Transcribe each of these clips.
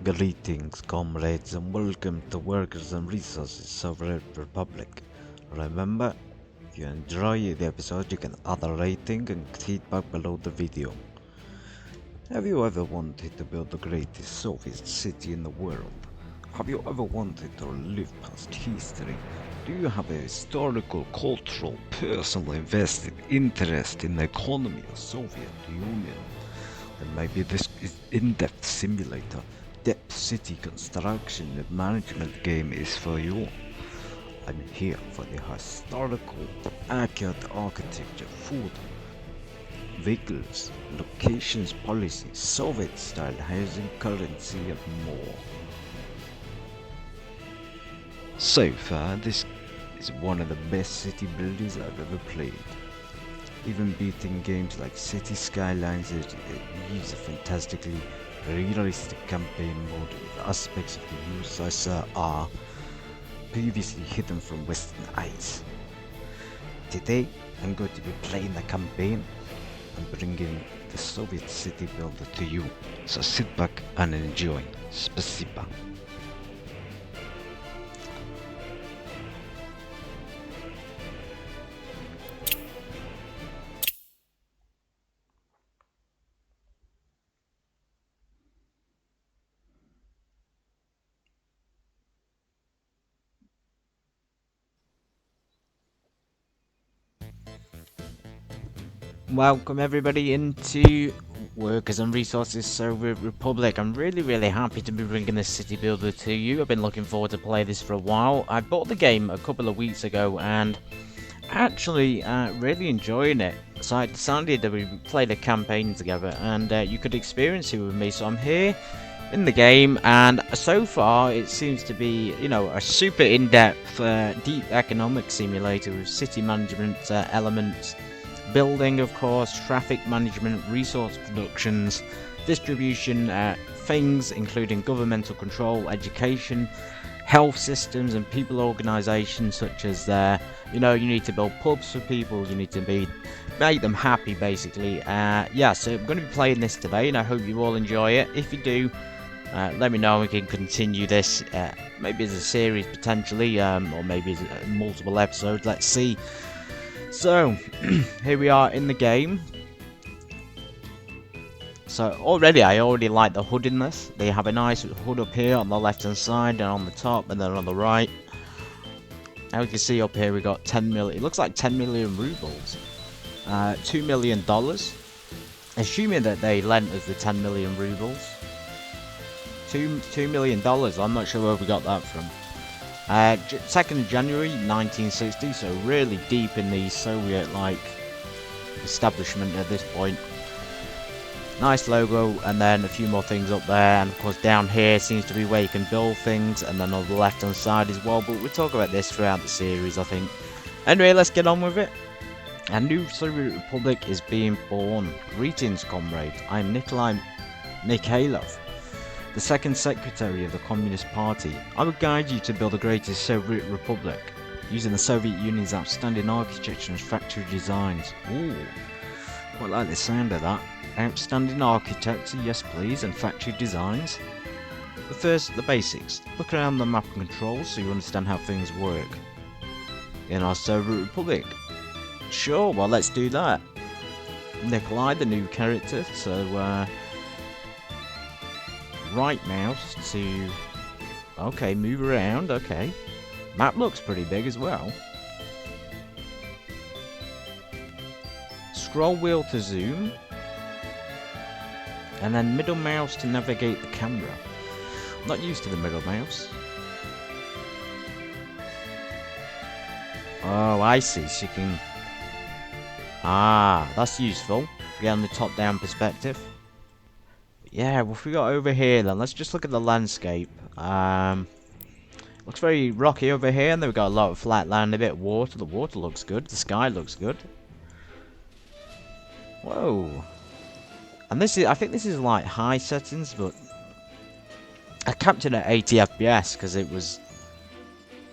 Greetings, comrades, and welcome to Workers and Resources Sovereign Republic. Remember, if you enjoy the episode, you can add a rating and feedback below the video. Have you ever wanted to build the greatest Soviet city in the world? Have you ever wanted to live past history? Do you have a historical, cultural, personal invested interest in the economy of Soviet Union? Then maybe this is in-depth simulator, depth city construction and management game is for you. I'm here for the historical, accurate architecture, food, vehicles, locations, policies, Soviet-style housing, currency, and more. So far, this is one of the best city builders I've ever played. Even beating games like City Skylines that use a fantastically realistic campaign mode with aspects of the USSR are previously hidden from Western eyes. Today, I'm going to be playing the campaign and bringing the Soviet city builder to you. So sit back and enjoy. Spasiba. Welcome everybody into Workers and Resources Soviet Republic. I'm really happy to be bringing this city builder to you. I've been looking forward to play this for a while. I bought the game a couple of weeks ago and actually really enjoying it. So I decided that we played a campaign together and you could experience it with me. So I'm here in the game and so far it seems to be, you know, a super in-depth deep economic simulator with city management elements. Building, of course, traffic management, resource productions, distribution, things including governmental control, education, health systems, and people organisations such as you know, you need to build pubs for people, you need to make them happy, basically. Yeah, so I'm going to be playing this today, and I hope you all enjoy it. If you do, let me know. We can continue this, maybe as a series potentially, or maybe as multiple episodes. Let's see. So, here we are in the game. So, I already like the hood in this. They have a nice hood up here on the left hand side and on the top and then on the right. Now you can see up here we got 10 million, it looks like 10 million rubles. $2 million. Assuming that they lent us the 10 million rubles. $2 million, I'm not sure where we got that from. 2nd of January 1960, so really deep in the Soviet-like establishment at this point. Nice logo, and then a few more things up there, and of course down here seems to be where you can build things, and then on the left hand side as well, but we'll talk about this throughout the series, I think. Anyway, let's get on with it. A new Soviet Republic is being born. Greetings, comrade. I'm Nikolai Mikhailov, the second secretary of the Communist Party. I would guide you to build the greatest Soviet Republic, using the Soviet Union's outstanding architecture and factory designs. Ooh, quite like the sound of that. Outstanding architecture, yes please, and factory designs. But first, the basics. Look around the map and controls so you understand how things work in our Soviet Republic. Sure, well let's do that. Nikolai, the new character, so right mouse to, okay, move around, okay. Map looks pretty big as well. Scroll wheel to zoom. And then middle mouse to navigate the camera. I'm not used to the middle mouse. Oh, I see, so you can... Ah, that's useful. Get on the top-down perspective. Yeah, well, if we got over here then, let's just look at the landscape. Looks very rocky over here, and then we've got a lot of flat land, a bit of water. The water looks good, the sky looks good. Whoa. And this is, I think this is like high settings, but I capped it at 80 FPS because it was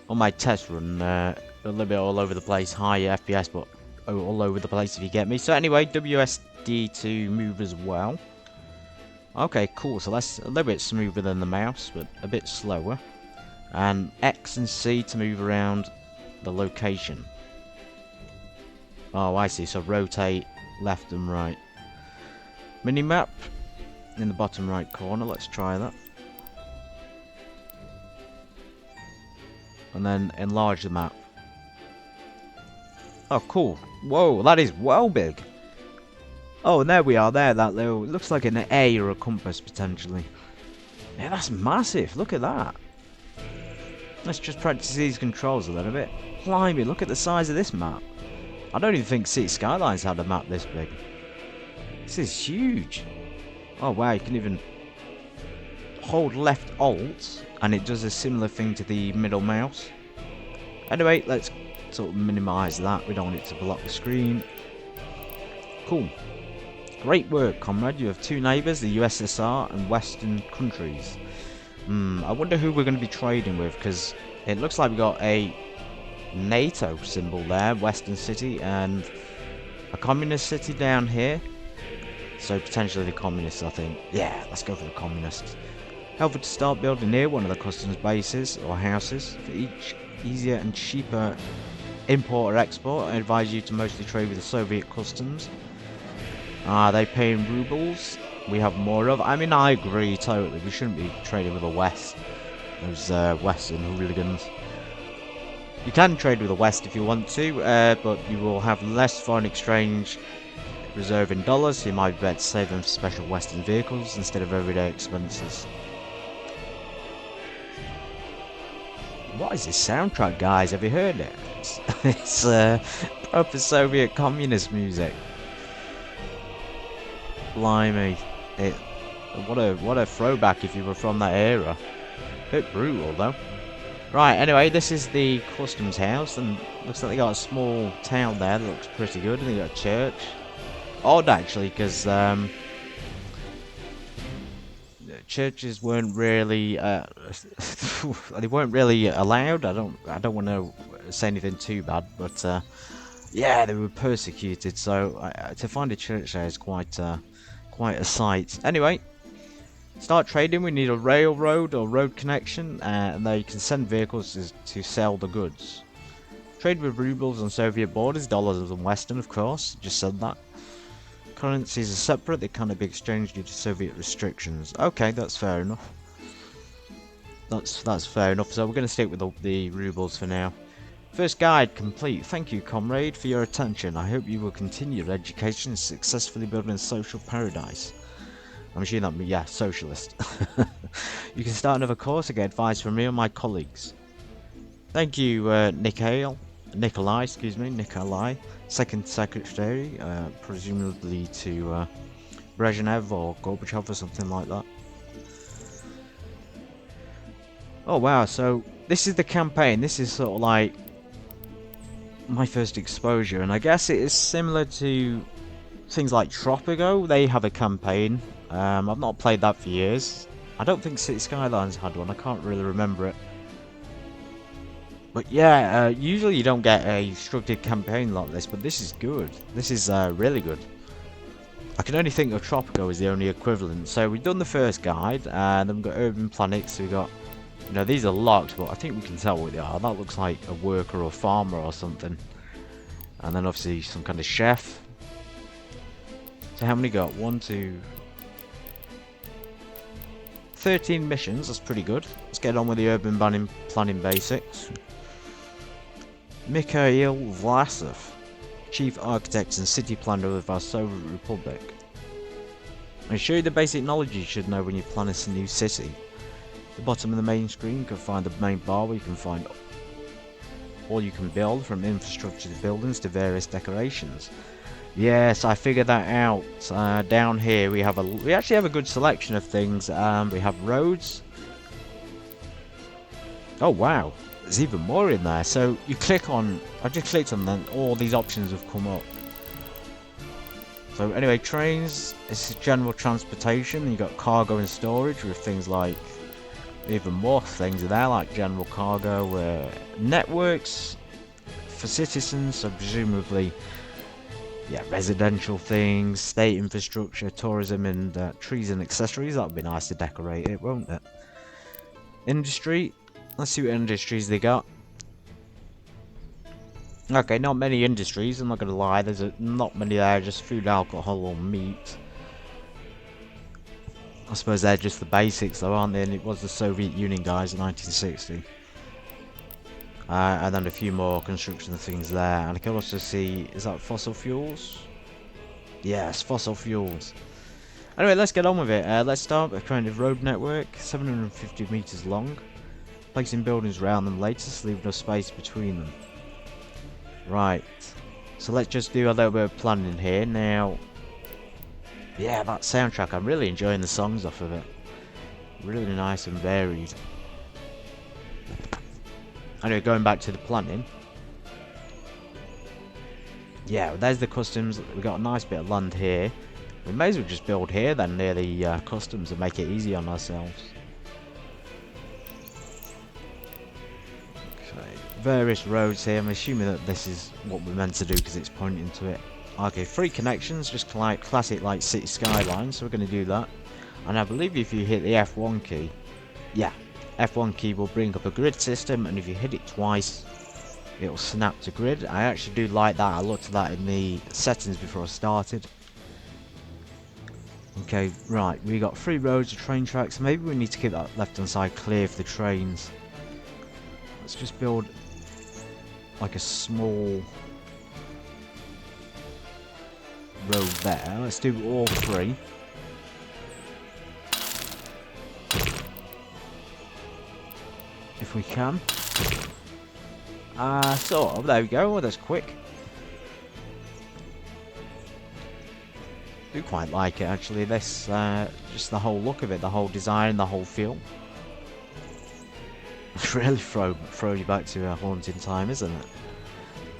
on my test run, a little bit all over the place, high FPS, but all over the place if you get me. So anyway, WSD to move as well. Okay, cool. So that's a little bit smoother than the mouse, but a bit slower. And X and C to move around the location. Oh, I see. So rotate left and right. Minimap in the bottom right corner. Let's try that. And then enlarge the map. Oh, cool. Whoa, that is well big. Oh, and there we are there. That little, looks like an A or a compass potentially. Yeah, that's massive. Look at that. Let's just practice these controls a little bit. Blimey, look at the size of this map. I don't even think City Skylines had a map this big. This is huge. Oh wow, you can even hold left Alt and it does a similar thing to the middle mouse. Anyway, let's sort of minimise that. We don't want it to block the screen. Cool. Great work, comrade. You have two neighbours, the USSR and Western countries. I wonder who we're going to be trading with, because it looks like we got a NATO symbol there, Western city, and a communist city down here. So potentially the communists, I think. Yeah, let's go for the communists. Helpful to start building near one of the customs bases or houses. For each easier and cheaper import or export, I advise you to mostly trade with the Soviet customs. They pay in rubles. We have more of. I mean, I agree totally. We shouldn't be trading with the West. Those Western hooligans. You can trade with the West if you want to, but you will have less foreign exchange reserve in dollars, so you might be better to save them for special Western vehicles instead of everyday expenses. What is this soundtrack, guys? Have you heard it? It's proper Soviet communist music. Blimey. What a throwback if you were from that era. Bit brutal though. Right, anyway, this is the customs house, and looks like they got a small town there that looks pretty good, and they got a church. Odd actually, because churches weren't really they weren't really allowed. I don't want to say anything too bad, but yeah, they were persecuted. So to find a church there is quite a sight. Anyway, start trading. We need a railroad or road connection, and there you can send vehicles to sell the goods. Trade with rubles on Soviet borders, dollars on Western, of course. Just said that. Currencies are separate. They cannot be exchanged due to Soviet restrictions. Okay, that's fair enough. That's fair enough. So we're going to stick with the rubles for now. First guide complete. Thank you, comrade, for your attention. I hope you will continue your education and successfully building a social paradise. I'm assuming that means, yeah, socialist. You can start another course and get advice from me and my colleagues. Thank you, Nikolai, second secretary, presumably to Brezhnev or Gorbachev or something like that. Oh wow, so this is the campaign. This is sort of like my first exposure, and I guess it is similar to things like Tropico. They have a campaign. I've not played that for years. I don't think City Skylines had one. I can't really remember it. But yeah, usually you don't get a structured campaign like this, but this is good. This is really good. I can only think of Tropico as the only equivalent. So we've done the first guide, and then we've got urban planets. So we've got, you know, these are locked, but I think we can tell what they are. That looks like a worker or farmer or something. And then obviously some kind of chef. So how many got? 1, 2... 13 missions, that's pretty good. Let's get on with the urban planning basics. Mikhail Vlasov, Chief Architect and City Planner of our Soviet Republic. I show you the basic knowledge you should know when you plan a new city. At the bottom of the main screen you can find the main bar where you can find all you can build, from infrastructure to buildings to various decorations. Yes, I figured that out. Down here we actually have a good selection of things. We have roads. Oh wow, there's even more in there. So you click on, I just clicked on them, all these options have come up. So anyway, trains, it's general transportation. You got cargo and storage with things like, even more things there like general cargo. Networks for citizens, so presumably Yeah, residential things, state infrastructure, tourism, and trees and accessories. That would be nice to decorate it, won't it? Industry. Let's see what industries they got. Okay, not many industries, I'm not gonna lie. There's not many there, just food, alcohol, or meat. I suppose they're just the basics though, aren't they? And it was the Soviet Union guys in 1960. And then a few more construction things there. And I can also see, is that fossil fuels? Yes, fossil fuels. Anyway, let's get on with it. Let's start with a kind of road network, 750 meters long. Placing buildings around them later, so leave enough space between them. Right. So let's just do a little bit of planning here. Now, yeah, that soundtrack, I'm really enjoying the songs off of it. Really nice and varied. Anyway, going back to the planning. Yeah, there's the customs. We've got a nice bit of land here. We may as well just build here then near the customs and make it easy on ourselves. Okay, various roads here. I'm assuming that this is what we're meant to do because it's pointing to it. Okay, 3 connections, just like classic like city skyline. So we're going to do that. And I believe if you hit the F1 key, yeah, F1 key will bring up a grid system, and if you hit it twice, it'll snap to grid. I actually do like that. I looked at that in the settings before I started. Okay, right, we got 3 roads of train tracks. Maybe we need to keep that left hand side clear for the trains. Let's just build like a small road there. Let's do all 3. If we can. Sort of, there we go. Oh, that's quick. I do quite like it actually, this, just the whole look of it, the whole design, the whole feel. Really throw you back to a haunting time, isn't it?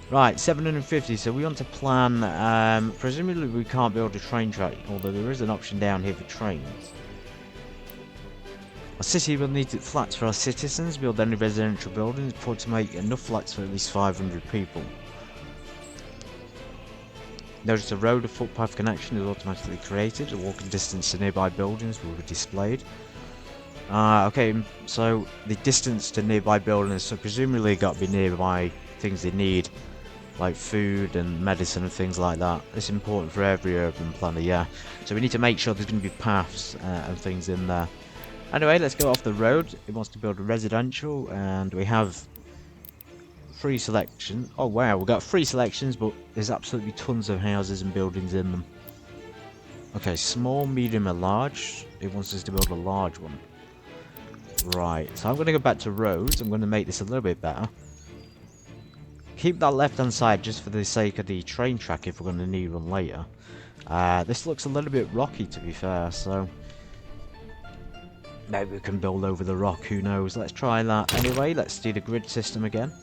Right, 750, so we want to plan, presumably we can't build a train track, although there is an option down here for trains. A city will need flats for our citizens, build any residential buildings, afford to make enough flats for at least 500 people. Notice a road or footpath connection is automatically created, a walking distance to nearby buildings will be displayed. Okay, so the distance to nearby buildings, so presumably got to be nearby things they need, like food and medicine and things like that. It's important for every urban planner, yeah. So we need to make sure there's going to be paths and things in there. Anyway, let's go off the road. It wants to build a residential, and we have 3 selections. Oh wow, we've got 3 selections, but there's absolutely tons of houses and buildings in them. Okay, small, medium, and large. It wants us to build a large one. Right, so I'm going to go back to roads. I'm going to make this a little bit better. Keep that left-hand side just for the sake of the train track if we're going to need one later. This looks a little bit rocky, to be fair, so maybe we can build over the rock, who knows. Let's try that. Anyway, let's do the grid system again.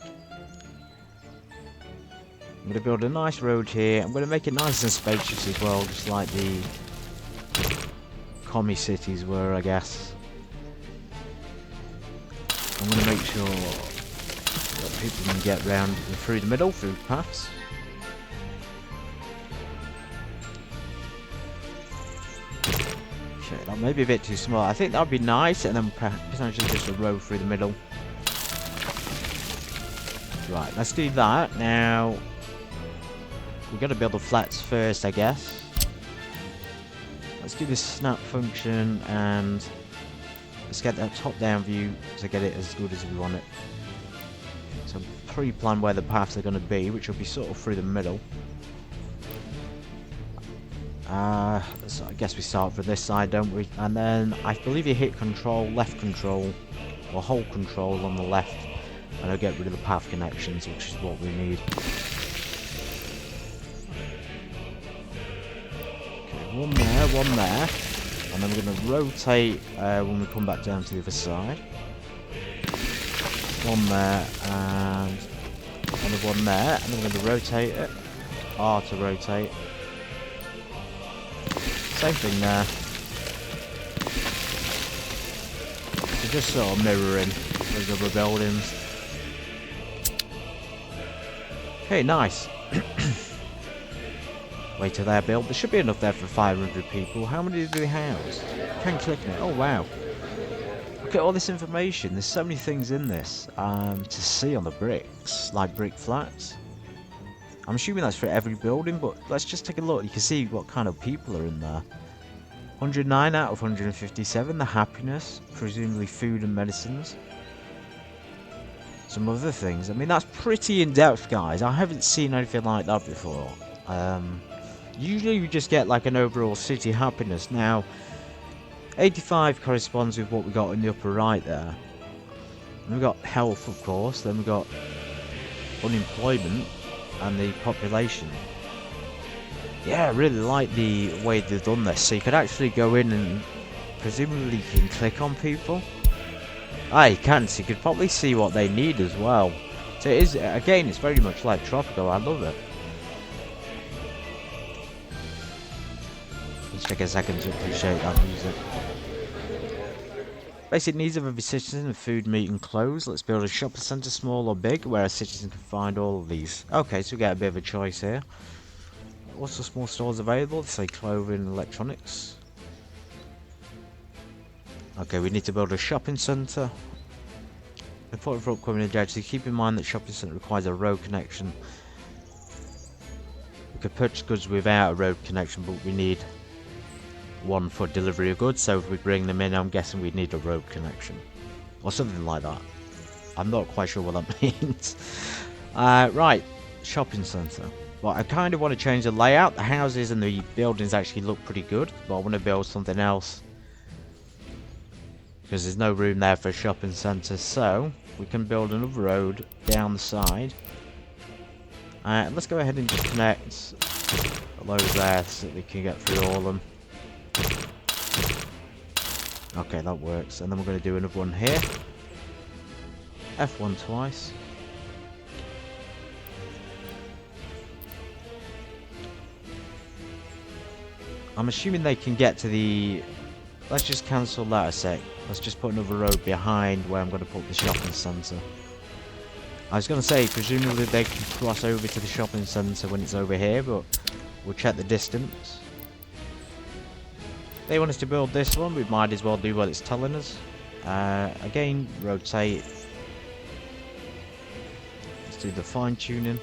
I'm going to build a nice road here. I'm going to make it nice and spacious as well, just like the commie cities were, I guess. I'm going to make sure that people can get round through the middle, through paths. Okay, that may be a bit too small. I think that would be nice, and then potentially just a road through the middle. Right, let's do that. Now, we've got to build the flats first, I guess. Let's do this snap function, and let's get that top-down view to get it as good as we want it. So pre-plan where the paths are going to be, which will be sort of through the middle. So I guess we start from this side, don't we? And then I believe you hit control, left control, or hold control on the left, and it'll get rid of the path connections, which is what we need. Okay, one there. And then we're going to rotate when we come back down to the other side. One there, and another one there. And then we're going to rotate it. R to rotate. Same thing there. So just sort of mirroring those other buildings. Okay, nice. Wait till they're built. There should be enough there for 500 people. How many do they house? Can click on it. Oh wow. Look at all this information. There's so many things in this to see on the bricks, like brick flats. I'm assuming that's for every building, but let's just take a look. You can see what kind of people are in there. 109 out of 157. The happiness, presumably food and medicines. Some other things. I mean, that's pretty in-depth, guys. I haven't seen anything like that before. Usually you just get like an overall city happiness. Now, 85 corresponds with what we got in the upper right there. And we got health, of course. Then we got unemployment and the population. Yeah, I really like the way they've done this. So you could actually go in and presumably you can click on people. Ah, you can. So you could probably see what they need as well. So it is, again, it's very much like Tropical. I love it. Let's take a second to appreciate that music. Basic needs of every citizen: food, meat and clothes. Let's build a shopping centre, small or big, where a citizen can find all of these. Okay, so we get a bit of a choice here. Also small stores available, say clothing and electronics. Okay, we need to build a shopping centre. Important for upcoming objectives. Keep in mind that shopping centre requires a road connection. We could purchase goods without a road connection, but we need one for delivery of goods, so if we bring them in, I'm guessing we'd need a road connection or something like that. I'm not quite sure what that means. Right, shopping centre. Well, I kind of want to change the layout. The houses and the buildings actually look pretty good, but I want to build something else because there's no room there for a shopping centre. So we can build another road down the side. Let's go ahead and just connect those there so that we can get through all of them. Okay, that works. And then we're going to do another one here. F1 twice. I'm assuming they can get to the... Let's just cancel that a sec. Let's just put another road behind where I'm going to put the shopping centre. I was going to say, presumably they can cross over to the shopping centre when it's over here, but we'll check the distance. They want us to build this one, we might as well do what it's telling us. Again, rotate. Let's do the fine tuning.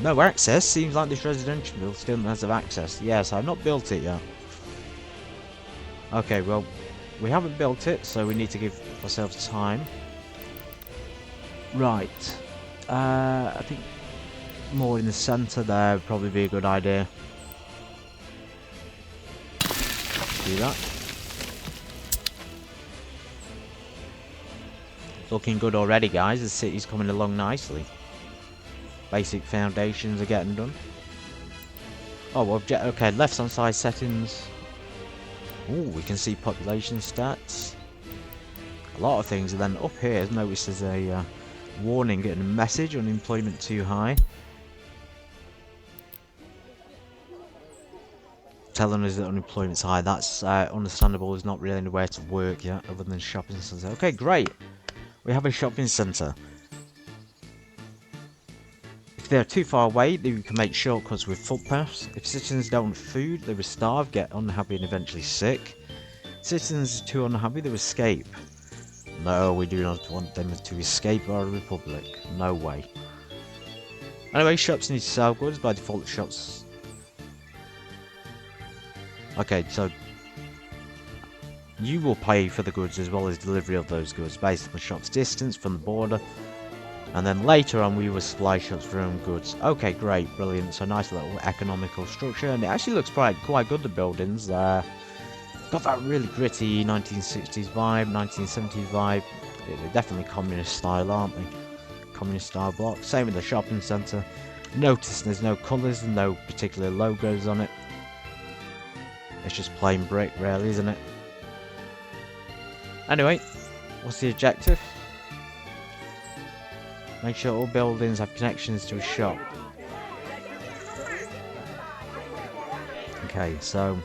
No access. Seems like this residential build still has access. Yes, I've not built it yet. Okay, well, we haven't built it, so we need to give ourselves time. Right. I think more in the centre there would probably be a good idea. Do that. Looking good already, guys. The city's coming along nicely. Basic foundations are getting done. Oh, okay, left hand side settings. Ooh, we can see population stats. A lot of things. And then up here, notice there's a warning, getting a message: unemployment too high. Telling us that unemployment's high. That's understandable. There's not really anywhere to work yet other than shopping centre. Okay, great. We have a shopping centre. If they're too far away, we can make shortcuts with footpaths. If citizens don't want food, they will starve, get unhappy and eventually sick. Citizens are too unhappy, they will escape. No, we do not want them to escape our republic. No way. Anyway, shops need to sell goods. By default, shops... Okay, so you will pay for the goods as well as delivery of those goods based on the shop's distance from the border, and then later on we will supply shops for own goods. Okay, great, brilliant. So nice little economical structure, and it actually looks quite good, the buildings. Got that really gritty 1960s vibe, 1970s vibe. They're definitely communist style, aren't they? Communist style blocks. Same with the shopping centre. Notice there's no colours and no particular logos on it. It's just plain brick, really, isn't it? Anyway, what's the objective? Make sure all buildings have connections to a shop. Okay, so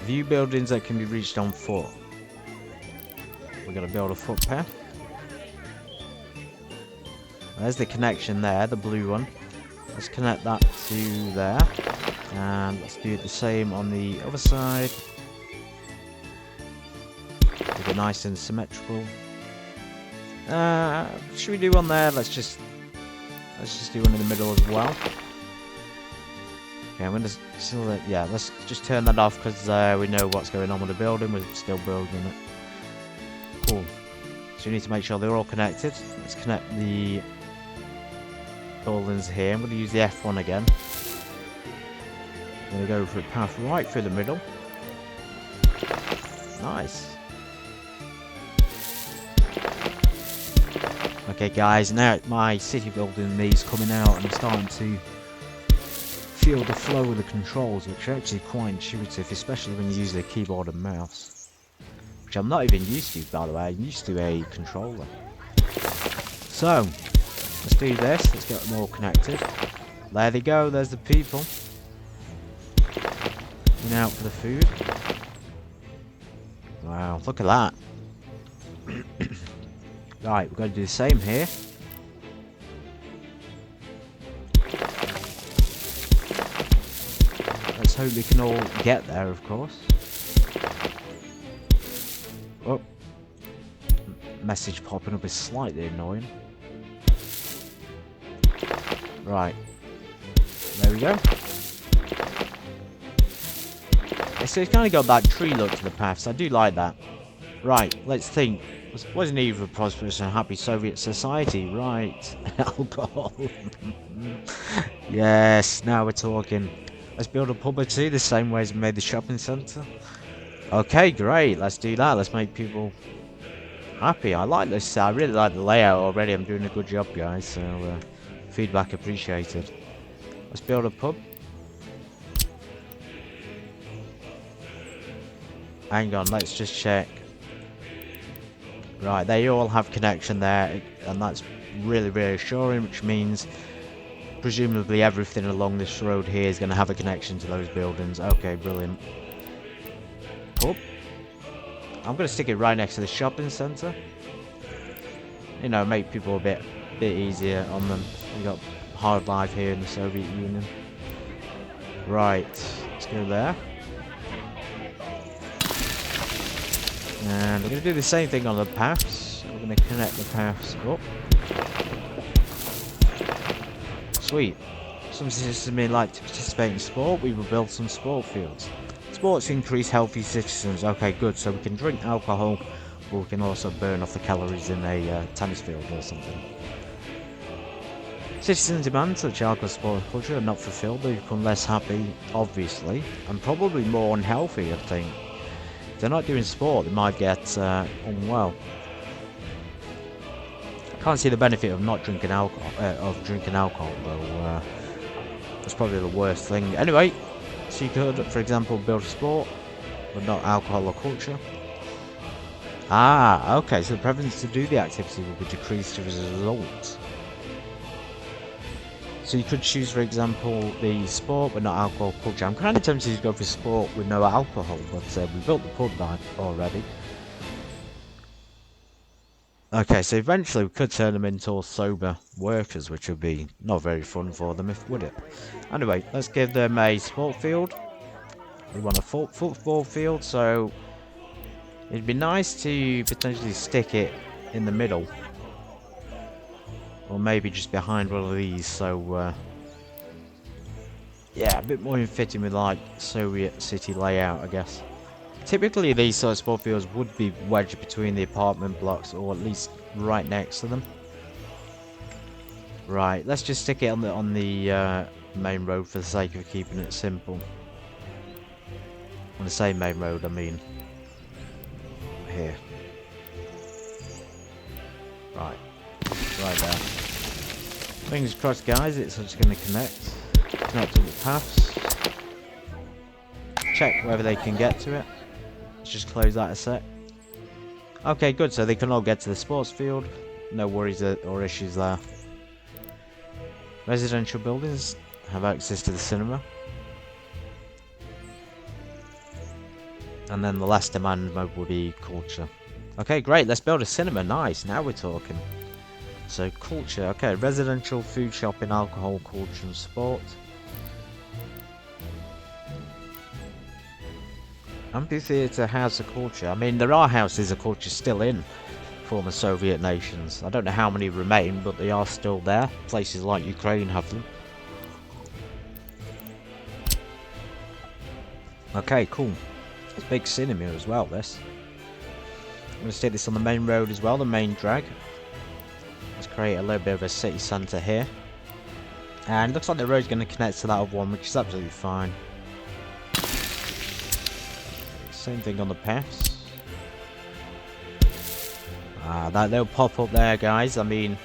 view buildings that can be reached on foot. We're going to build a footpath. There's the connection there, the blue one. let's connect that to there. And let's do the same on the other side. Make it nice and symmetrical. Should we do one there? Let's just do one in the middle as well. Okay, I'm gonna still, yeah, let's just turn that off because we know what's going on with the building. We're still building it. Cool. So we need to make sure they're all connected. Let's connect the buildings here. I'm going to use the F1 again. I'm going to go for a path right through the middle. Nice. Okay guys, now my city building is coming out and I'm starting to feel the flow of the controls, which are actually quite intuitive, especially when you use the keyboard and mouse. Which I'm not even used to, by the way. I'm used to a controller. So, let's do this. Let's get them all connected. There they go. There's the people. And out for the food. Wow, look at that. Right, we're going to do the same here. Let's hope we can all get there, of course. Oh, message popping up is slightly annoying. Right, there we go. So it's kind of got that tree look to the paths. I do like that. Right, let's think. Wasn't even a prosperous and happy Soviet society, right? Alcohol. Yes, now we're talking. Let's build a pub or two the same way as we made the shopping centre. Okay, great. Let's do that. Let's make people happy. I like this. I really like the layout already. I'm doing a good job, guys. So, feedback appreciated. Let's build a pub. Hang on, let's just check. Right, they all have connection there, and that's really reassuring, which means presumably everything along this road here is going to have a connection to those buildings. Okay, brilliant. Pub. I'm going to stick it right next to the shopping centre. You know, make people a bit easier on them. We got hard life here in the Soviet Union. Right, let's go there. And we're going to do the same thing on the paths. We're going to connect the paths up. Sweet. Some citizens may like to participate in sport. We will build some sport fields. Sports increase healthy citizens. Okay, good. So we can drink alcohol, but we can also burn off the calories in a tennis field or something. Citizen demands such alcohol, sport, and culture are not fulfilled. They become less happy, obviously, and probably more unhealthy, I think. If they're not doing sport, they might get unwell. I can't see the benefit of not drinking alcohol, though. That's probably the worst thing. Anyway, so you could, for example, build a sport, but not alcohol or culture. Ah, okay, so the preference to do the activity will be decreased as a result. So you could choose, for example, the sport but not alcohol culture. I'm kind of tempted to go for sport with no alcohol, but we built the pub back already. Okay, so eventually we could turn them into all sober workers, which would be not very fun for them, would it? Anyway, let's give them a sport field. We want a football field, so it'd be nice to potentially stick it in the middle. Or maybe just behind one of these, so yeah, a bit more in fitting with like Soviet city layout, I guess. Typically these sort of sport fields would be wedged between the apartment blocks, or at least right next to them. Right, let's just stick it on the main road for the sake of keeping it simple. On the same main road, I mean. Here. Right. Right there. Fingers crossed, guys, it's just going to connect to the paths. Check whether they can get to it. Let's just close that a sec. Okay, good, so they can all get to the sports field. No worries or issues there. Residential buildings have access to the cinema. And then the last demand mode will be culture. Okay, great, let's build a cinema. Nice, now we're talking. So culture, okay, residential, food shopping, alcohol, culture and sport. Amphitheatre, house of culture. I mean, there are houses of culture still in former Soviet nations. I don't know how many remain, but they are still there. Places like Ukraine have them. Okay, cool. It's a big cinema as well, this. I'm going to stick this on the main road as well, the main drag. Let's create a little bit of a city centre here. And it looks like the road's going to connect to that other one, which is absolutely fine. Same thing on the paths. That little pop-up there, guys. I mean,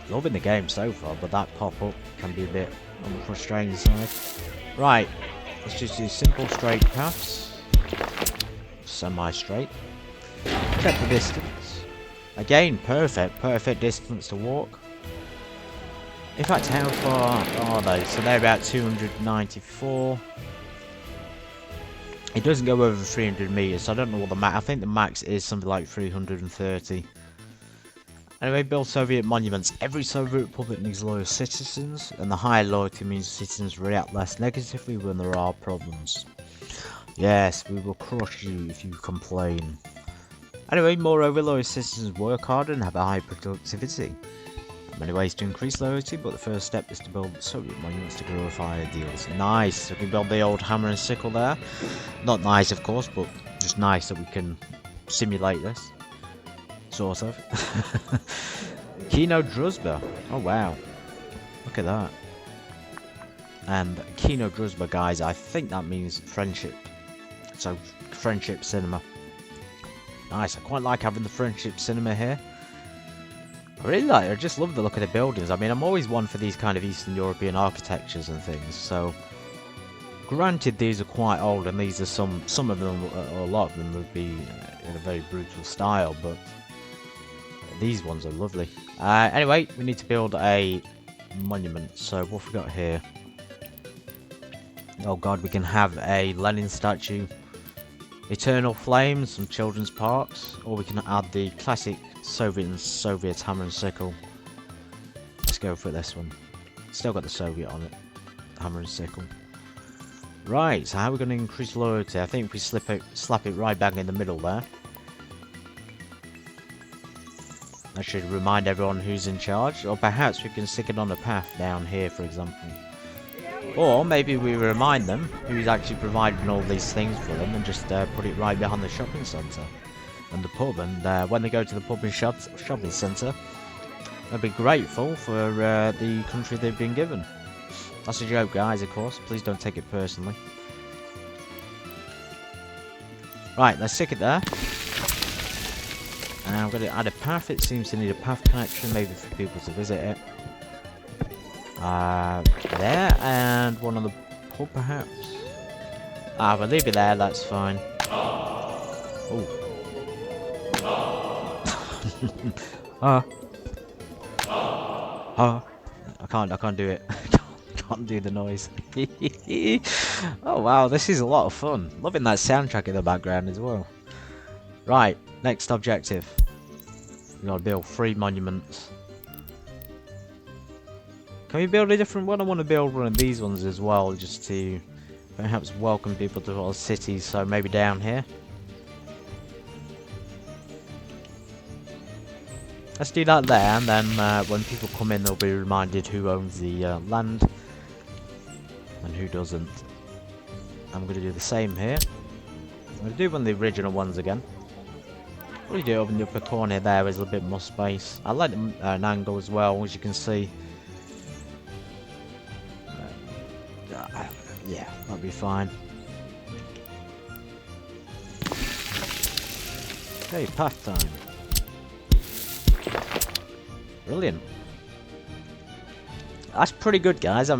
loving the game so far, but that pop-up can be a bit on the frustrating side. Right, let's just do simple straight paths. Semi-straight. Check the distance. Again, perfect distance to walk. In fact, how far are they? So they're about 294. It doesn't go over 300 meters, so I don't know what the max. I think the max is something like 330. Anyway, build Soviet monuments. Every Soviet republic needs loyal citizens, and the higher loyalty means citizens react less negatively when there are problems. Yes, we will crush you if you complain. Anyway, moreover, loyal citizens work harder and have a high productivity. Many ways to increase loyalty, but the first step is to build Soviet monuments to glorify ideals. Nice, so we can build the old hammer and sickle there. Not nice, of course, but just nice that we can simulate this. Sort of. Kino Druzhba. Oh wow. Look at that. And Kino Druzhba, guys, I think that means friendship. So, friendship cinema. Nice, I quite like having the friendship cinema here. I just love the look of the buildings. I mean, I'm always one for these kind of Eastern European architectures and things, so... Granted, these are quite old, and these are some of them, or a lot of them, would be in a very brutal style, but... These ones are lovely. Anyway, we need to build a monument, so what have we got here? Oh god, we can have a Lenin statue, eternal flames, some children's parks, or we can add the classic Soviet hammer and sickle. Let's go for this one. Still got the Soviet on it. Hammer and sickle. Right, so how are we going to increase loyalty? I think if we slap it right bang in the middle there. That should remind everyone who's in charge. Or perhaps we can stick it on a path down here, for example. Or maybe we remind them who's actually providing all these things for them and just put it right behind the shopping centre and the pub, and when they go to the pub and shopping centre, they'll be grateful for the country they've been given. That's a joke, guys, of course. Please don't take it personally. Right, let's stick it there. And I'm going to add a path. It seems to need a path connection, maybe for people to visit it. There, and one on the pub, perhaps. We'll leave it there, that's fine. Oh. I can't do it. Can't do the noise. Oh wow, this is a lot of fun. Loving that soundtrack in the background as well. Right, next objective. We gotta build 3 monuments. Can we build a different one? I want to build one of these ones as well, just to perhaps welcome people to our cities. So maybe down here. Let's do that there, and then when people come in, they'll be reminded who owns the land and who doesn't. I'm going to do the same here. I'm going to do one of the original ones again. What do you do over in the upper corner there? There's a little bit more space. I like an angle as well, as you can see. Yeah, that'll be fine. Okay, path time. Brilliant. That's pretty good, guys. I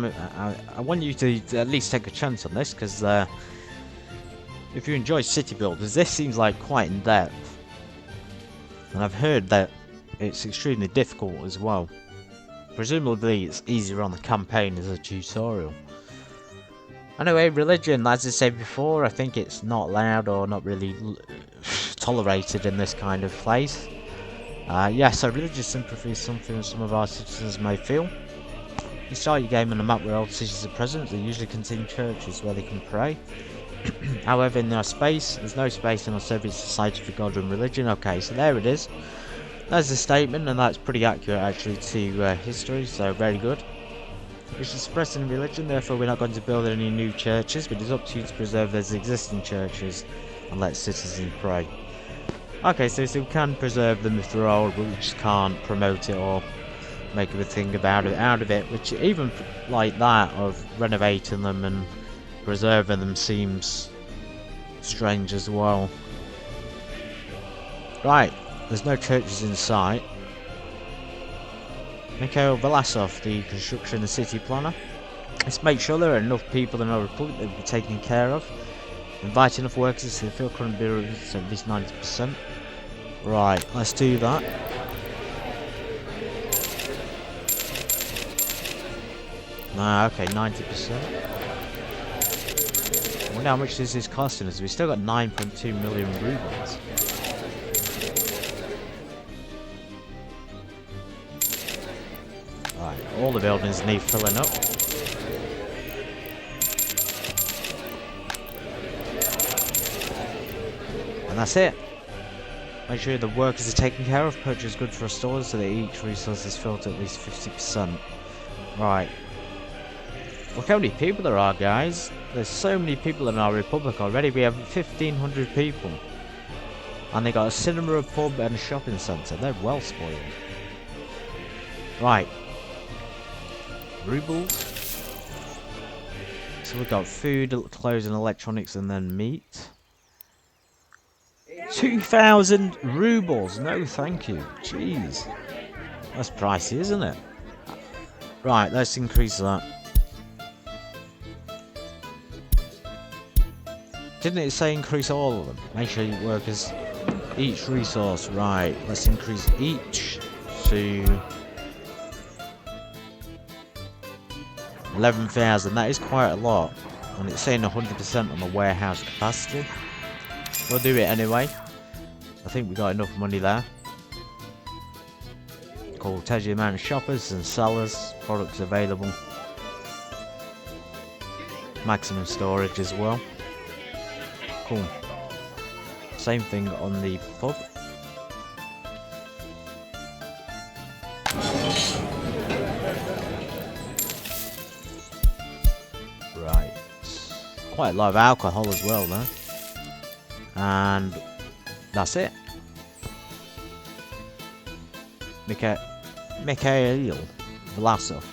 want you to at least take a chance on this, because if you enjoy city builders, this seems like quite in depth. And I've heard that it's extremely difficult as well. Presumably it's easier on the campaign as a tutorial. Anyway, religion, as I said before, I think it's not allowed or not really tolerated in this kind of place. Yeah, so religious sympathy is something that some of our citizens may feel. You start your game on a map where all cities are present. They usually contain churches where they can pray. However, in there's no space in our Soviet society for God and religion. Okay, so there it is. There's a statement, and that's pretty accurate actually to history, so very good. We should suppress in religion, therefore we're not going to build any new churches, but it's up to you to preserve those existing churches and let citizens pray. Okay, so we can preserve them if they're old, but we just can't promote it or make a thing about it out of it, which even like that of renovating them and preserving them seems strange as well. Right, there's no churches in sight. Mikhail Velasov, the construction and city planner. Let's make sure there are enough people in our republic that will be taken care of. Invite enough workers to the field current bureau at least 90%. Right, let's do that. Okay, 90%. I wonder how much this is costing us. We still got 9.2 million rubles. Right, all the buildings need filling up. And that's it. Make sure the workers are taken care of, purchase goods for stores so that each resource is filled to at least 50%. Right. Look how many people there are, guys. There's so many people in our republic already. We have 1,500 people. And they got a cinema, a pub and a shopping centre. They're well spoiled. Right. Rubles. So we've got food, clothes and electronics and then meat. 2,000 rubles. No, thank you. Jeez. That's pricey, isn't it? Right, let's increase that. Didn't it say increase all of them? Make sure you workers each resource. Right, let's increase each to 11,000. That is quite a lot. And it's saying 100% on the warehouse capacity. We'll do it anyway. I think we got enough money there. Cool, tells you the amount of shoppers and sellers, products available. Maximum storage as well. Cool. Same thing on the pub. Right. Quite a lot of alcohol as well there. And that's it. Mikhail Vlasov.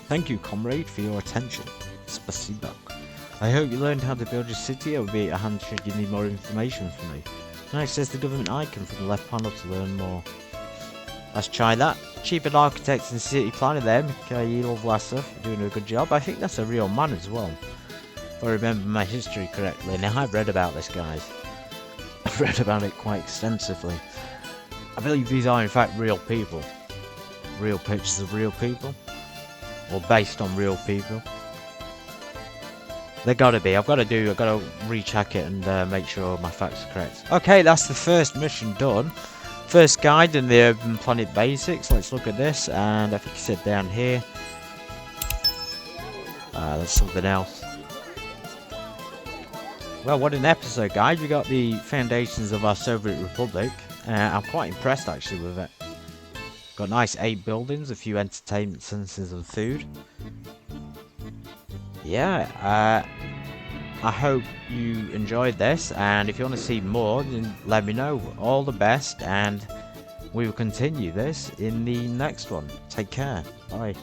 Thank you, comrade, for your attention. Spasiba. I hope you learned how to build your city. I will be at hand should you need more information from me. Now access the government icon from the left panel to learn more. Let's try that. Chief of Architects and City Planner there, Mikhail Vlasov, doing a good job. I think that's a real man as well, if I remember my history correctly. Now I've read about this, guys. I've read about it quite extensively. I believe these are in fact real people. Real pictures of real people. Or based on real people. They gotta be. I've gotta recheck it and make sure my facts are correct. Okay, that's the first mission done. First guide in the Urban Planet Basics. Let's look at this, and I think it said down here. There's something else. Well, what an episode, guys. We got the foundations of our Soviet Republic. I'm quite impressed actually with it. Got nice 8 buildings, a few entertainment centres and food. Yeah, I hope you enjoyed this, and if you want to see more, then let me know. All the best, and we will continue this in the next one. Take care. Bye.